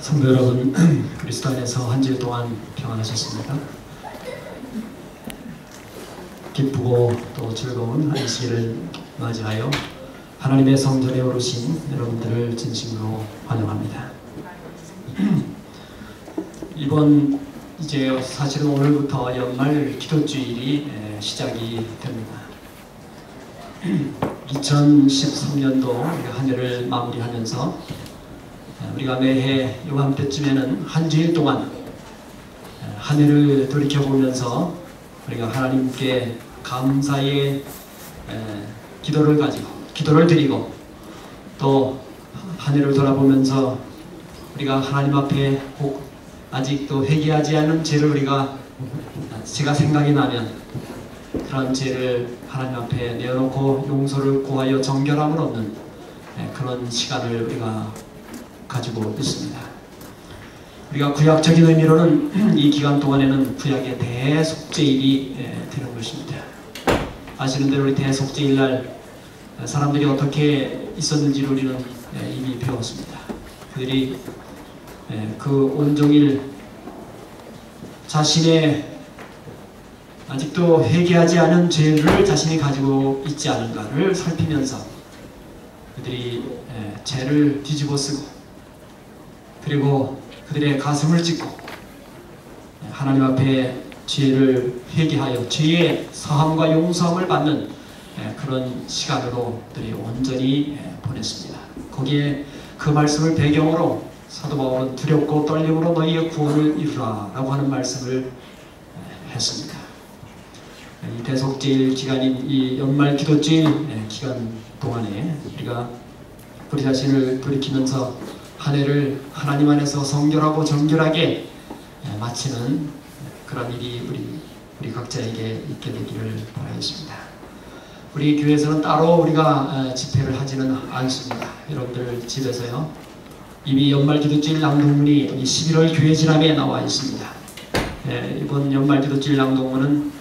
성도 여러분, 그리스도 안에서 한 주일 동안 평안하셨습니까? 기쁘고 또 즐거운 한 시기를 맞이하여 하나님의 성전에 오르신 여러분들을 진심으로 환영합니다. 이번 이제 사실은 오늘부터 연말 기도주일이 시작이 됩니다. 2013년도 한 해를 마무리하면서 우리가 매해 요맘때쯤에는 한 주일 동안 한 해를 돌이켜보면서 우리가 하나님께 감사의 기도를 가지고 기도를 드리고 또 한 해를 돌아보면서 우리가 하나님 앞에 혹 아직도 회개하지 않은 죄를 제가 생각이 나면 그런 죄를 하나님 앞에 내어놓고 용서를 구하여 정결함을 얻는 그런 시간을 우리가 가지고 있습니다. 우리가 구약적인 의미로는 이 기간 동안에는 구약의 대속죄일이 되는 것입니다. 아시는 대로 우리 대속죄일날 사람들이 어떻게 있었는지를 우리는 이미 배웠습니다. 그들이 그 온종일 자신의 아직도 회개하지 않은 죄를 자신이 가지고 있지 않은가를 살피면서 그들이 죄를 뒤집어 쓰고 그리고 그들의 가슴을 찢고 하나님 앞에 죄를 회개하여 죄의 사함과 용서함을 받는 그런 시간으로 그들이 온전히 보냈습니다. 거기에 그 말씀을 배경으로 사도 바울은 두렵고 떨림으로 너희의 구원을 이루라 라고 하는 말씀을 했습니다. 이 대속죄일 기간인 이 연말 기도주일 기간 동안에 우리가 우리 자신을 돌이키면서 한 해를 하나님 안에서 성결하고 정결하게 마치는 그런 일이 우리 각자에게 있게 되기를 바라겠습니다. 우리 교회에서는 따로 우리가 집회를 하지는 않습니다. 여러분들 집에서요. 이미 연말 기도주일 낭독문이 11월 교회 지람에 나와 있습니다. 이번 연말 기도주일 낭독문은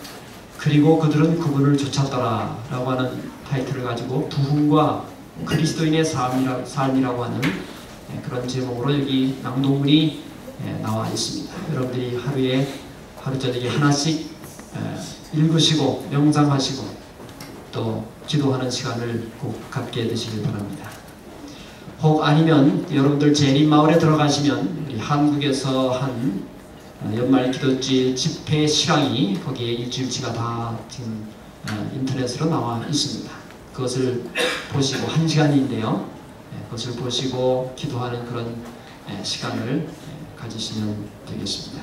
그리고 그들은 그분을 쫓았더라 라고 하는 타이틀을 가지고 부흥과 그리스도인의 삶이라고 하는 그런 제목으로 여기 낭독문이 나와 있습니다. 여러분들이 하루 저녁에 하나씩 읽으시고 명상하시고 또 기도하는 시간을 꼭 갖게 되시길 바랍니다. 혹 아니면 여러분들 재림마을에 들어가시면 우리 한국에서 한 연말 기도주일 집회 시간이 거기에 일주일치가 다 지금 인터넷으로 나와 있습니다. 그것을 보시고 1시간인데요. 그것을 보시고 기도하는 그런 시간을 가지시면 되겠습니다.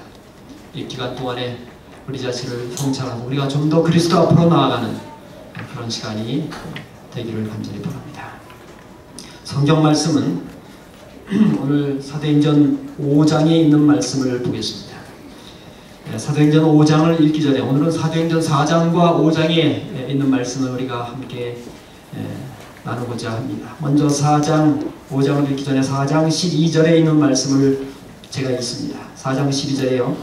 이 기간 동안에 우리 자신을 성찰하고 우리가 좀 더 그리스도 앞으로 나아가는 그런 시간이 되기를 간절히 바랍니다. 성경 말씀은 오늘 사도행전 5장에 있는 말씀을 보겠습니다. 사도행전 5장을 읽기 전에 오늘은 사도행전 4장과 5장에 있는 말씀을 우리가 함께 나누고자 합니다. 먼저 5장을 읽기 전에 4장 12절에 있는 말씀을 제가 읽습니다. 4장 12절에요.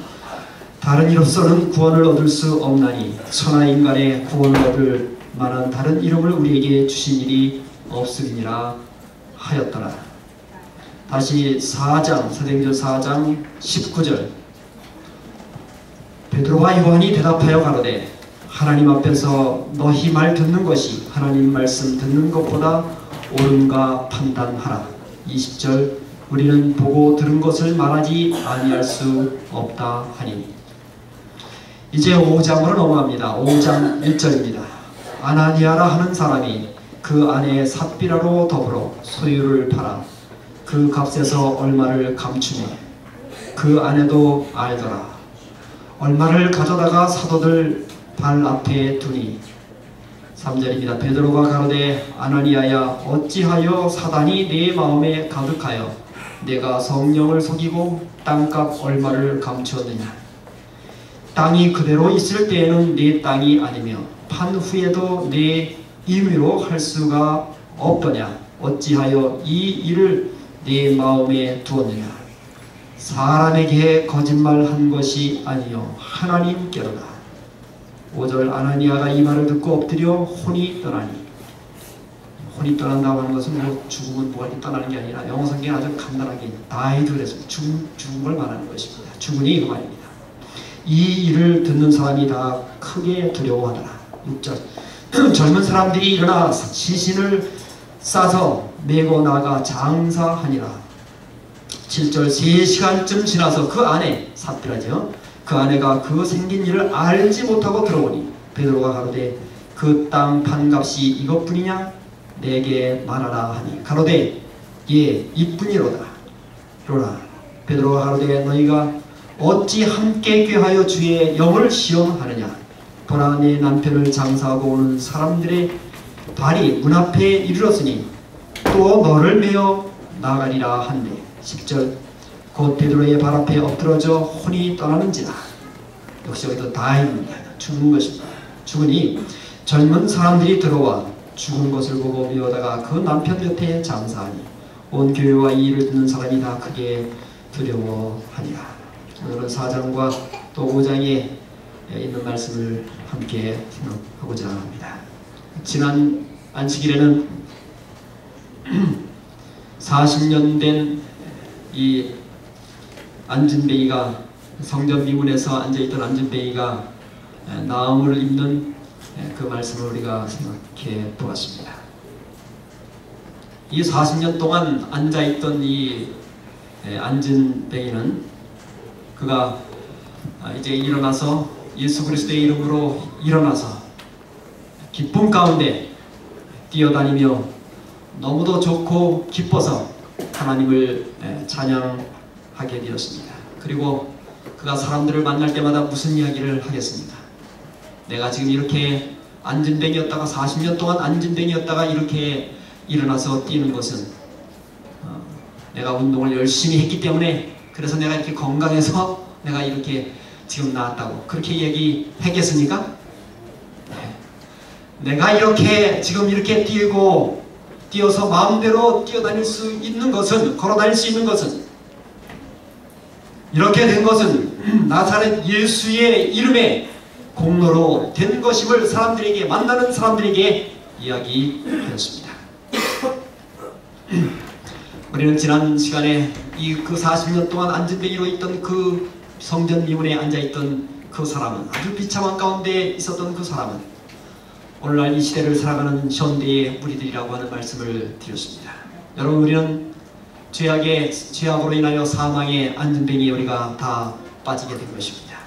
다른 이로서는 구원을 얻을 수 없나니 천하 인간의 구원을 얻을 만한 다른 이름을 우리에게 주신 일이 없으리니라 하였더라. 다시 사도행전 4장 19절. 베드로와 요한이 대답하여 가로되 하나님 앞에서 너희 말 듣는 것이 하나님 말씀 듣는 것보다 옳은가 판단하라. 20절. 우리는 보고 들은 것을 말하지 아니할 수 없다 하니. 이제 5장으로 넘어갑니다. 5장 1절입니다. 아나니아라 하는 사람이 그 아내의 삽비라로 더불어 소유를 팔아 그 값에서 얼마를 감추매 그 아내도 알더라. 얼마를 가져다가 사도들 발 앞에 두니. 3절입니다. 베드로가 가로되 아나니아야 어찌하여 사단이 내 마음에 가득하여 내가 성령을 속이고 땅값 얼마를 감추었느냐. 땅이 그대로 있을 때에는 내 땅이 아니며 판 후에도 내 임의로 할 수가 없더냐. 어찌하여 이 일을 내 마음에 두었느냐. 사람에게 거짓말한 것이 아니요 하나님께로다. 5절. 아나니아가 이 말을 듣고 엎드려 혼이 혼이 떠난다고 하는 것은 뭐 죽음은 뭐가 떠나는 게 아니라 영어 성경에 아주 간단하게 died 그래서 죽은 걸 말하는 것입니다. 죽으니 그 말입니다. 이 일을 듣는 사람이 다 크게 두려워하더라. 6절 젊은 사람들이 일어나 시신을 싸서 메고 나가 장사하니라. 7절 3시간쯤 지나서 그 아내 삽비라죠. 그 아내가 그 생긴 일을 알지 못하고 들어오니 베드로가 가로되 그 땅 판값이 이것뿐이냐 내게 말하라 하니 가로되 예 이뿐이로다. 베드로가 가로되 너희가 어찌 함께 꾀하여 주의 영을 시험하느냐. 보라 내 남편을 장사하고 오는 사람들의 발이 문 앞에 이르렀으니 또 너를 메어 나가리라 한대. 10절 곧 베드로의 발 앞에 엎드러져 혼이 떠나는지라. 역시 여기도 다행입니다. 죽은 것입니다. 죽으니 젊은 사람들이 들어와 죽은 것을 보고 미워다가 그 남편 곁에 장사하니 온 교회와 이 일을 듣는 사람이 다 크게 두려워하니라. 오늘은 4장과 또 5장에 있는 말씀을 함께 생각하고자 합니다. 지난 안식일에는 40년 된 이 안진뱅이가 성전 미문에서 앉아있던 안진뱅이가 나음을 입는 그 말씀을 우리가 생각해 보았습니다. 이 40년 동안 앉아있던 이 안진뱅이는 그가 이제 일어나서 예수 그리스도의 이름으로 일어나서 기쁨 가운데 뛰어다니며 너무도 좋고 기뻐서 하나님을 찬양하게 되었습니다. 그리고 그가 사람들을 만날 때마다 무슨 이야기를 하겠습니까? 내가 지금 이렇게 안진뱅이였다가 40년 동안 안진뱅이였다가 이렇게 일어나서 뛰는 것은 내가 운동을 열심히 했기 때문에 그래서 내가 이렇게 건강해서 내가 이렇게 지금 나았다고 그렇게 얘기하겠습니까? 내가 이렇게 지금 이렇게 뛰어서 마음대로 뛰어다닐 수 있는 것은 걸어다닐 수 있는 것은 이렇게 된 것은 나사렛 예수의 이름에 공로로 된 것임을 사람들에게 만나는 사람들에게 이야기하였습니다. 우리는 지난 시간에 그 40년 동안 안진뱅이로 있던 그 성전 미문에 앉아있던 그 사람은 아주 비참한 가운데 있었던 그 사람은 오늘날 이 시대를 살아가는 현대의 무리들이라고 하는 말씀을 드렸습니다. 여러분 우리는 죄악으로 인하여 사망의 안진뱅이에 우리가 다 빠지게 된 것입니다.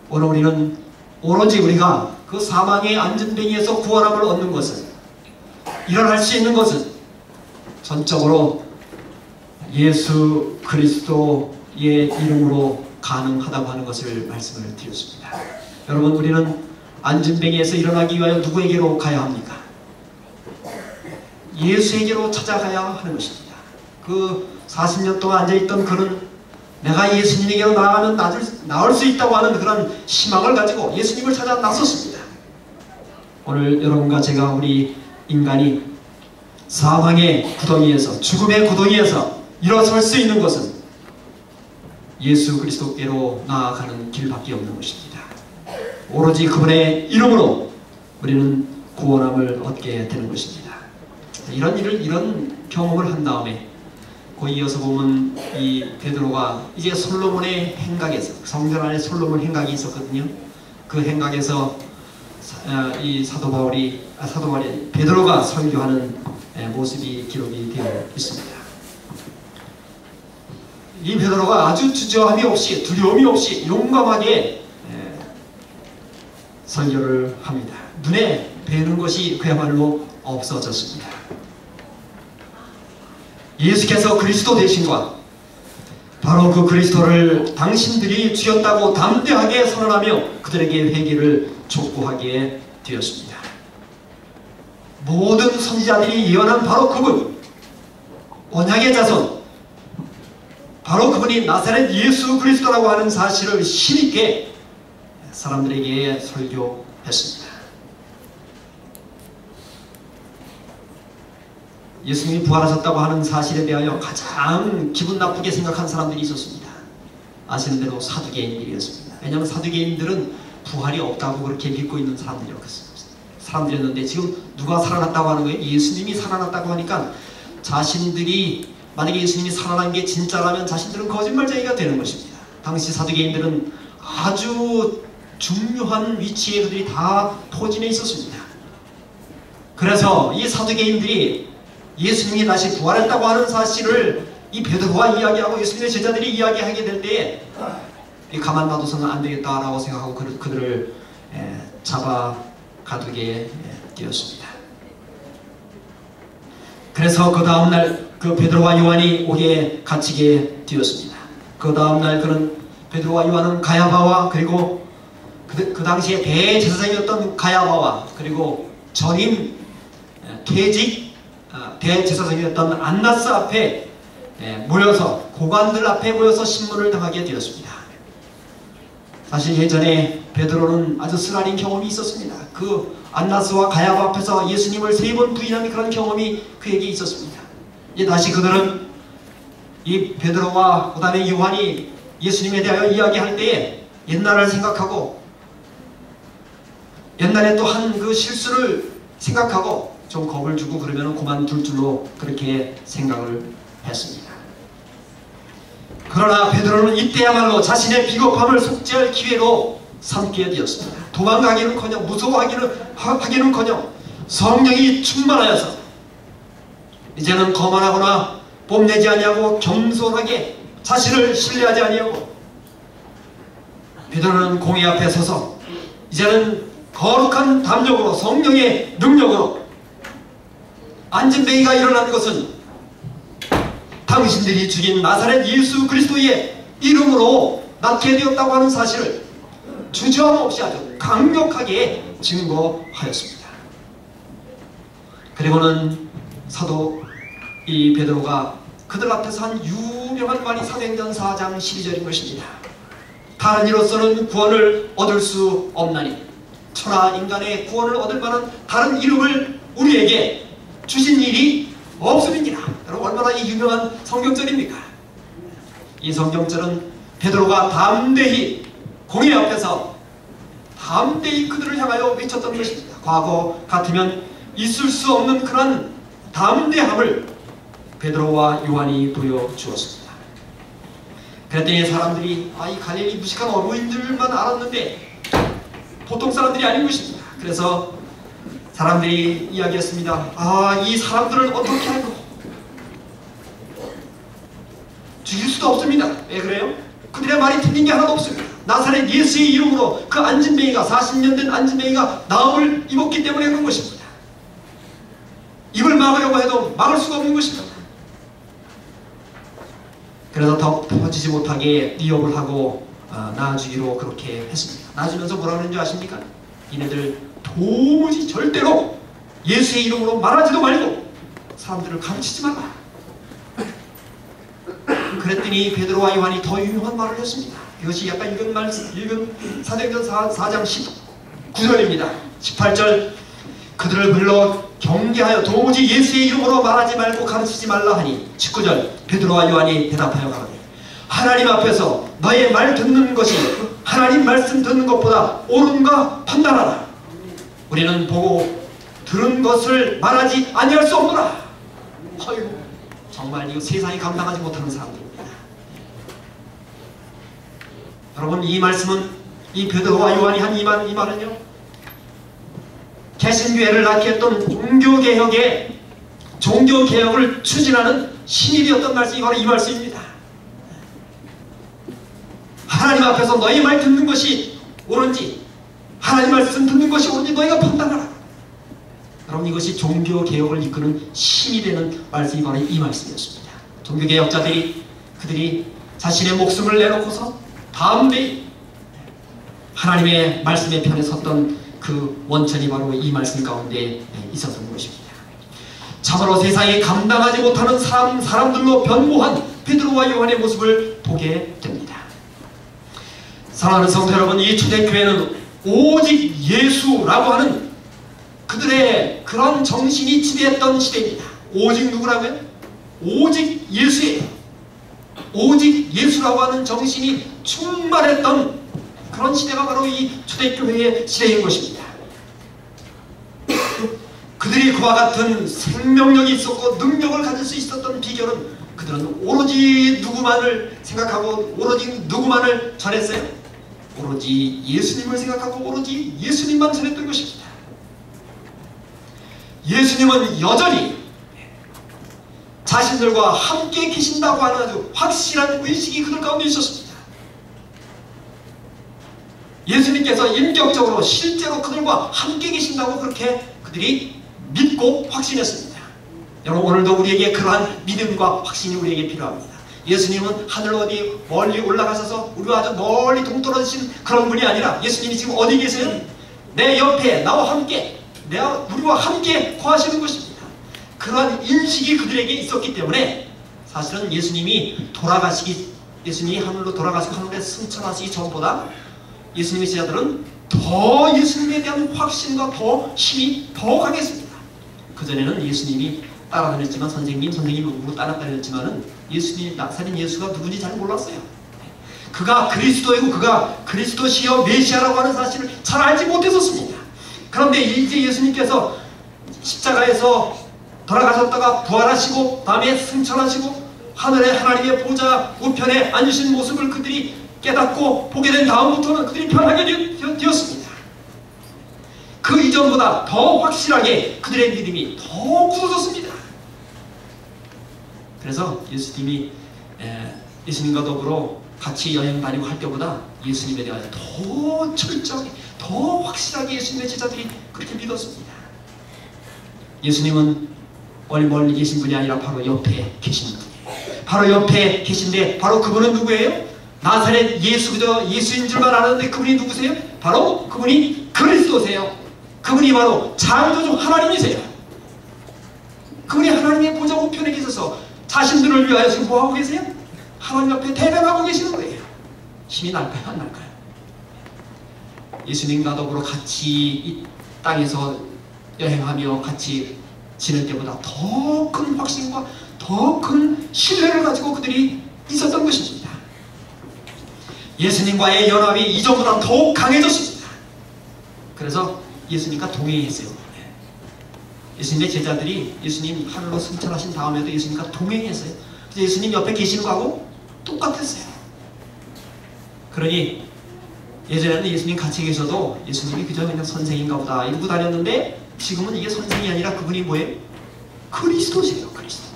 오늘 우리는 오로지 우리가 그 사망의 안진뱅이에서 구원함을 얻는 것은 일어날 수 있는 것은 전적으로 예수 그리스도의 이름으로 가능하다고 하는 것을 말씀을 드렸습니다. 여러분 우리는 안진뱅이에서 일어나기 위하여 누구에게로 가야 합니까? 예수에게로 찾아가야 하는 것입니다. 그 40년 동안 앉아있던 그는 내가 예수님에게로 나아가면 나을 수 있다고 하는 그런 희망을 가지고 예수님을 찾아 나섰습니다. 오늘 여러분과 제가 우리 인간이 사망의 구덩이에서 죽음의 구덩이에서 일어설 수 있는 것은 예수 그리스도께로 나아가는 길밖에 없는 것입니다. 오로지 그분의 이름으로 우리는 구원함을 얻게 되는 것입니다. 이런 경험을 한 다음에 그 이어서 보면 이 베드로가 이제 솔로몬의 행각에서 성전 안에 솔로몬 행각이 있었거든요. 그 행각에서 이 사도 바울이 베드로가 설교하는 모습이 기록이 되어 있습니다. 이 베드로가 아주 주저함이 없이 두려움이 없이 용감하게 설교를 합니다. 눈에 뵈는 것이 그야말로 없어졌습니다. 예수께서 그리스도 되신과 바로 그 그리스도를 당신들이 주였다고 담대하게 선언하며 그들에게 회개를 촉구하게 되었습니다. 모든 선지자들이 예언한 바로 그분, 언약의 자손, 바로 그분이 나사렛 예수 그리스도라고 하는 사실을 힘있게 사람들에게 설교했습니다. 예수님이 부활하셨다고 하는 사실에 대하여 가장 기분 나쁘게 생각한 사람들이 있었습니다. 아시는 대로 사두개인들이었습니다. 왜냐하면 사두개인들은 부활이 없다고 그렇게 믿고 있는 사람들이었습니다. 사람들이었는데 지금 누가 살아났다고 하는 거예요? 예수님이 살아났다고 하니까 자신들이 만약에 예수님이 살아난 게 진짜라면 자신들은 거짓말쟁이가 되는 것입니다. 당시 사두개인들은 아주 중요한 위치에 그들이 다 포진해 있었습니다. 그래서 이 사두개인들이 예수님이 다시 부활했다고 하는 사실을 이 베드로와 이야기하고 예수님의 제자들이 이야기하게 될 때에 가만 놔둬서는 안 되겠다라고 생각하고 그들을 잡아 가두게 되었습니다. 그래서 그 다음날 그 베드로와 요한이 옥에 갇히게 되었습니다. 그 다음날 그는 베드로와 요한은 가야바와 그리고 그 당시에 대제사장이었던 가야바와 그리고 전임 퇴직 대제사장이었던 안나스 앞에 모여서 고관들 앞에 모여서 신문을 당하게 되었습니다. 사실 예전에 베드로는 아주 쓰라린 경험이 있었습니다. 그 안나스와 가야바 앞에서 예수님을 3번 부인하는 그런 경험이 그에게 있었습니다. 이제 다시 그들은 이 베드로와 그 다음에 요한이 예수님에 대하여 이야기할 때에 옛날을 생각하고 옛날에 또 한 그 실수를 생각하고 좀 겁을 주고 그러면 그만둘 줄로 그렇게 생각을 했습니다. 그러나 베드로는 이때야말로 자신의 비겁함을 속죄할 기회로 삼게 되었습니다. 도망가기는커녕 무서워하기는커녕 성령이 충만하여서 이제는 거만하거나 뽐내지 아니하고 겸손하게 자신을 신뢰하지 아니하고 베드로는 공의 앞에 서서 이제는 거룩한 담력으로 성령의 능력으로 안진뱅이가 일어난 것은 당신들이 죽인 나사렛 예수 그리스도의 이름으로 낫게 되었다고 하는 사실을 주저함 없이 아주 강력하게 증거하였습니다. 그리고는 사도 이 베드로가 그들 앞에서 한 유명한 말이 사도행전 4장 12절인 것입니다. 다른 이로서는 구원을 얻을 수 없나니 천하 인간의 구원을 얻을 만한 다른 이름을 우리에게 주신 일이 없음이니라. 여러분 얼마나 이 유명한 성경절입니까? 이 성경절은 베드로가 담대히 공의 앞에서 담대히 그들을 향하여 외쳤던 것입니다. 과거 같으면 있을 수 없는 그런 담대함을 베드로와 요한이 보여주었습니다. 그랬더니 사람들이 이 갈릴리 무식한 어부인들만 알았는데 보통 사람들이 아닌 것입니다. 그래서 사람들이 이야기했습니다. 이 사람들을 어떻게 알고 죽일 수도 없습니다. 왜 그래요? 그들의 말이 틀린 게 하나도 없습니다. 나사렛 예수의 이름으로 그 안진뱅이가 40년 된 안진뱅이가 나음을 입었기 때문에 그런 것입니다. 입을 막으려고 해도 막을 수가 없는 것입니다. 그래서 더 퍼지지 못하게 위협을 하고 놔주기로 그렇게 했습니다. 놔주면서 뭐라 그러는 줄 아십니까? 이네들 도무지 절대로 예수의 이름으로 말하지도 말고 사람들을 가르치지 말라. 그랬더니 베드로와 요한이 더 유명한 말을 했습니다. 이것이 약간 읽은 사도행전 4장 19절입니다. 18절 그들을 불러 경계하여 도무지 예수의 이름으로 말하지 말고 가르치지 말라 하니 19절 베드로와 요한이 대답하여 가라니 하나님 앞에서 너의 말 듣는 것이 하나님 말씀 듣는 것보다 옳은가 판단하라. 우리는 보고 들은 것을 말하지 아니할 수 없노라. 아이고 정말 이거 세상이 감당하지 못하는 사람들입니다. 여러분 이 말씀은 이 베드로와 요한이 한 이 말은요 개신교회를 낳게 했던 종교개혁을 추진하는 신일이었던 말씀이 바로 이 말씀입니다. 하나님 앞에서 너희 말 듣는 것이 옳은지 하나님 말씀 듣는 것이 옳은지 너희가 판단하라. 여러분 이것이 종교개혁을 이끄는 힘이 되는 말씀이 바로 이 말씀이었습니다. 종교개혁자들이 그들이 자신의 목숨을 내놓고서 담대히 하나님의 말씀의 편에 섰던 그 원천이 바로 이 말씀 가운데 있었던 것입니다. 참으로 세상에 감당하지 못하는 사람들로 변모한 베드로와 요한의 모습을 보게 됩니다. 사랑하는 성도 여러분, 이 초대교회는 오직 예수라고 하는 그들의 그런 정신이 지배했던 시대입니다. 오직 누구라고요? 오직 예수예요. 오직 예수라고 하는 정신이 충만했던 그런 시대가 바로 이 초대교회의 시대인 것입니다. 그와 같은 생명력이 있었고 능력을 가질 수 있었던 비결은 그들은 오로지 누구만을 생각하고 오로지 누구만을 전했어요? 오로지 예수님을 생각하고 오로지 예수님만 전했던 것입니다. 예수님은 여전히 자신들과 함께 계신다고 하는 아주 확실한 의식이 그들 가운데 있었습니다. 예수님께서 인격적으로 실제로 그들과 함께 계신다고 그렇게 그들이 믿고 확신했습니다. 여러분, 오늘도 우리에게 그러한 믿음과 확신이 우리에게 필요합니다. 예수님은 하늘 어디 멀리 올라가셔서 우리와 아주 멀리 동떨어지신 그런 분이 아니라 예수님이 지금 어디 계세요? 내 옆에 나와 함께 우리와 함께 거하시는 것입니다. 그러한 인식이 그들에게 있었기 때문에 사실은 예수님이 하늘로 돌아가시고 하늘에 승천하시기 전보다 예수님의 제자들은 더 예수님에 대한 확신과 더 힘이 더 강했습니다. 그전에는 예수님이 따라다녔지만 선생님 누구 따라다녔지만은 예수님, 나사렛 예수가 누군지 잘 몰랐어요. 그가 그리스도이고 그가 그리스도시여 메시아라고 하는 사실을 잘 알지 못했었습니다. 그런데 이제 예수님께서 십자가에서 돌아가셨다가 부활하시고 다음에 승천하시고 하늘에 하나님의 보좌 우편에 앉으신 모습을 그들이 깨닫고 보게 된 다음부터는 그들이 변하게 되었습니다. 그 이전보다 더 확실하게 그들의 믿음이 더 굳어졌습니다. 그래서 예수님과 더불어 같이 여행 다니고 할 때보다 예수님에 대하여 더 철저하게 더 확실하게 예수님의 제자들이 그렇게 믿었습니다. 예수님은 멀리 계신 분이 아니라 바로 옆에 계신 분이에요. 바로 옆에 계신데 바로 그분은 누구예요? 나사렛 예수인 줄만 아는데 그분이 누구세요? 바로 그분이 그리스도세요. 그분이 바로 창조주 하나님이세요. 그분이 하나님의 보좌 우편에 계셔서 자신들을 위하여 지금 뭐하고 계세요? 하나님 앞에 대변하고 계시는 거예요. 힘이 날까요? 안 날까요? 예수님과 더불어 같이 이 땅에서 여행하며 같이 지낼 때보다 더 큰 확신과 더 큰 신뢰를 가지고 그들이 있었던 것입니다. 예수님과의 연합이 이전보다 더욱 강해졌습니다. 그래서 예수님과 동행했어요. 예수님의 제자들이 예수님 하늘로 승천하신 다음에도 예수님과 동행했어요. 그래서 예수님 옆에 계시는 거하고 똑같았어요. 그러니 예전에는 예수님 같이 계셔도 예수님이 그저 그냥 선생인가 보다 이러고 다녔는데 지금은 이게 선생이 아니라 그분이 뭐예요? 그리스도세요. 그리스도.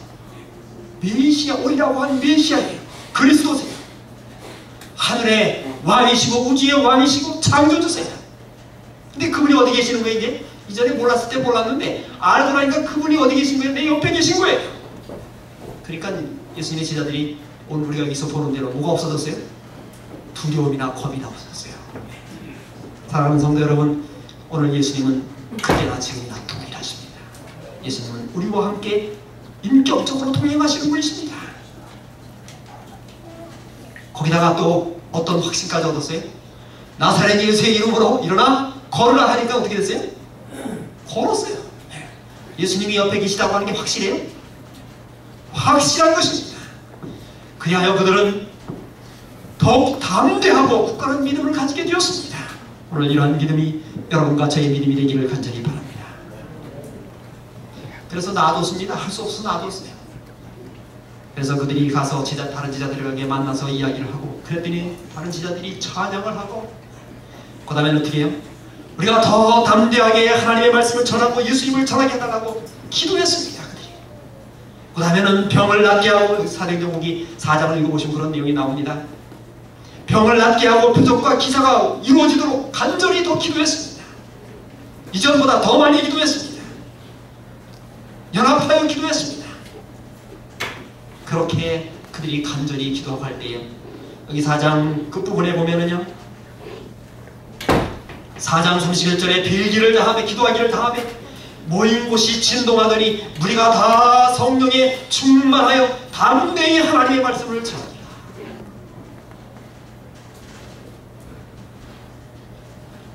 메시아, 오리라고 하는 메시아예요. 그리스도세요. 하늘의 왕이시고 우주의 왕이시고 창조주세요. 근데 그분이 어디 계시는 거예요? 이제? 이전에 몰랐을 때 몰랐는데 알고 나니까 그분이 어디 계신 거예요? 내 옆에 계신 거예요. 그러니까 예수님의 제자들이 오늘 우리가 여기서 보는 대로 뭐가 없어졌어요? 두려움이나 겁이 없어졌어요. 사랑하는 성도 여러분, 오늘 예수님은 그때나 지금이나 동일하십니다. 예수님은 우리와 함께 인격적으로 동행하시는 분이십니다. 거기다가 또 어떤 확신까지 얻었어요? 나사렛 예수의 이름으로 일어나 걸으라 하니까 어떻게 됐어요? 걸었어요. 예수님이 옆에 계시다고 하는 게 확실해요? 확실한 것입니다. 그리하여 그들은 더욱 담대하고 굳건한 믿음을 가지게 되었습니다. 오늘 이러한 믿음이 여러분과 저의 믿음이 되기를 간절히 바랍니다. 그래서 놔뒀습니다. 할 수 없어서 놔뒀어요. 그래서 그들이 가서 다른 제자들에게 만나서 이야기를 하고 그랬더니 다른 제자들이 찬양을 하고 그 다음에는 어떻게 해요? 우리가 더 담대하게 하나님의 말씀을 전하고 예수님을 전하게 해달라고 기도했습니다. 그들이. 그 다음에는 병을 낫게 하고 사도행전 4장을 읽어보시면 그런 내용이 나옵니다. 병을 낫게 하고 표적과 기사가 이루어지도록 간절히 더 기도했습니다. 이전보다 더 많이 기도했습니다. 연합하여 기도했습니다. 그렇게 그들이 간절히 기도할 때에 여기 4장 끝부분에 보면은요 4장 31절에 빌기를 다하며 기도하기를 다하며 모인 곳이 진동하더니 무리가 다 성령에 충만하여 담대히 하나님의 말씀을 전하니라.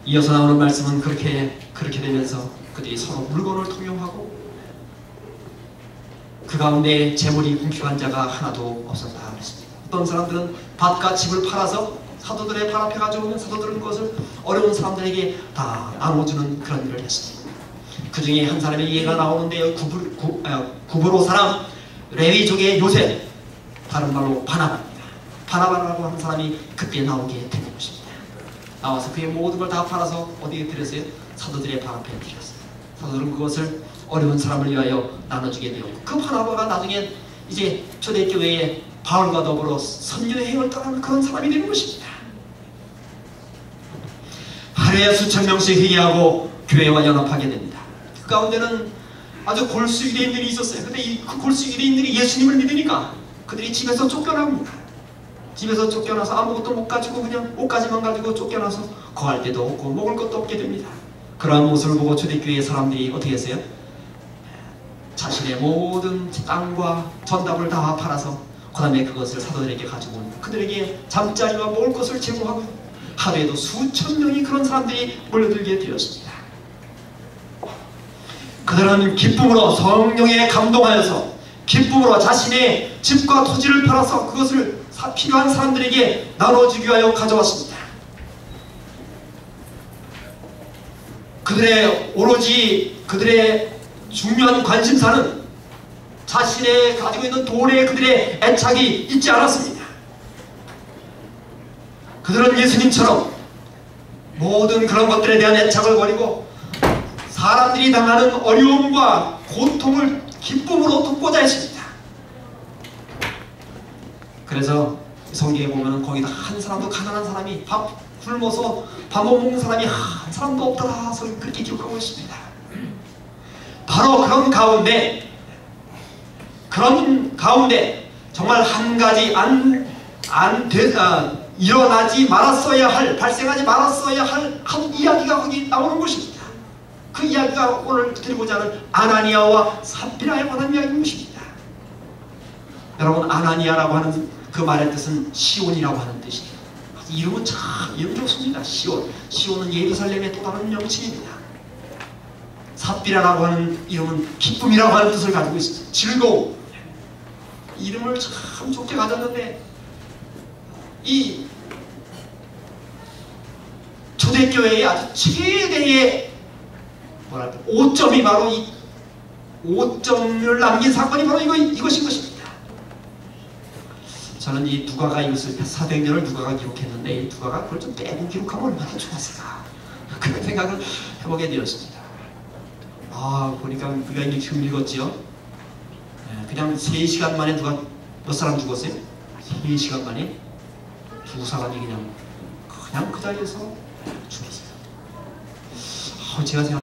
이어서 나오는 말씀은 그렇게 되면서 그들이 서로 물건을 통용하고 그 가운데 재물이 궁핍한 자가 하나도 없었다 그랬습니다. 어떤 사람들은 밭과 집을 팔아서 사도들의 발 앞에 가져오면 사도들은 그것을 어려운 사람들에게 다 나눠주는 그런 일을 했습니다. 그 중에 한 사람의 예가 나오는데 구브로 사람 레위족의 요셉, 다른 말로 바나바입니다. 바나바라고 하는 사람이 그때 나오게 된 것입니다. 나와서 그의 모든 걸 다 팔아서 어디에 드렸어요? 사도들의 발 앞에 드렸어요. 사도들은 그것을 어려운 사람을 위하여 나눠주게 되었고, 그 바나바가 나중에 이제 초대교회에 바울과 더불어 선교행을 떠나는 그런 사람이 되는 것입니다. 하루에 수천 명씩 회개하고 교회와 연합하게 됩니다. 그 가운데는 아주 골수 유대인들이 있었어요. 근데 그 골수 유대인들이 예수님을 믿으니까 그들이 집에서 쫓겨납니다. 집에서 쫓겨나서 아무것도 못 가지고 그냥 옷가지만 가지고 쫓겨나서 거할 데도 없고 먹을 것도 없게 됩니다. 그러한 모습을 보고 초대교회의 사람들이 어떻게 했어요? 자신의 모든 땅과 전답을 다 팔아서 그 다음에 그것을 사도들에게 가지고 온 그들에게 잠자리와 먹을 것을 제공하고 하루에도 수천 명이 그런 사람들이 몰려들게 되었습니다. 그들은 기쁨으로 성령에 감동하여서 기쁨으로 자신의 집과 토지를 팔아서 그것을 필요한 사람들에게 나눠주기 위하여 가져왔습니다. 그들의 오로지 그들의 중요한 관심사는 자신의 가지고 있는 돈에 그들의 애착이 있지 않았습니다. 그들은 예수님처럼 모든 그런 것들에 대한 애착을 버리고 사람들이 당하는 어려움과 고통을 기쁨으로 돕고자 했습니다. 그래서 성경에 보면 거기다 한 사람도, 가난한 사람이 굶어서 밥 못 먹는 사람이 한 사람도 없더라 소리 그렇게 기록하고 있습니다. 바로 그런 가운데 정말 한 가지 일어나지 말았어야 할, 발생하지 말았어야 할 한 이야기가 거기 나오는 것입니다. 그 이야기가 오늘 드리고자 하는 아나니아와 삽비라에 관한 이야기인 것입니다. 여러분, 아나니아라고 하는 그 말의 뜻은 시온이라고 하는 뜻이에요. 이름은 참 이름 좋습니다. 시온은 예루살렘의 또 다른 명칭입니다. 삽비라라고 하는 이름은 기쁨이라고 하는 뜻을 가지고 있습니다. 즐거움. 이름을 참 좋게 가졌는데 이 초대교회의 아주 최대의 오점이 바로 이 5점을 남긴 사건이 바로 이것인 것입니다. 저는 이 누가가 이것을 사도행전을 누가가 기록했는데 이 누가가 그걸 좀 빼고 기록하면 얼마나 좋았을까 그런 생각을 해보게 되었습니다. 보니까 우리가 이제 지금 읽었지요. 그냥 3시간 만에 누가 몇 사람 죽었어요? 3시간 만에 두 사람이 그냥 그 자리에서 죽었어요. 제가 생각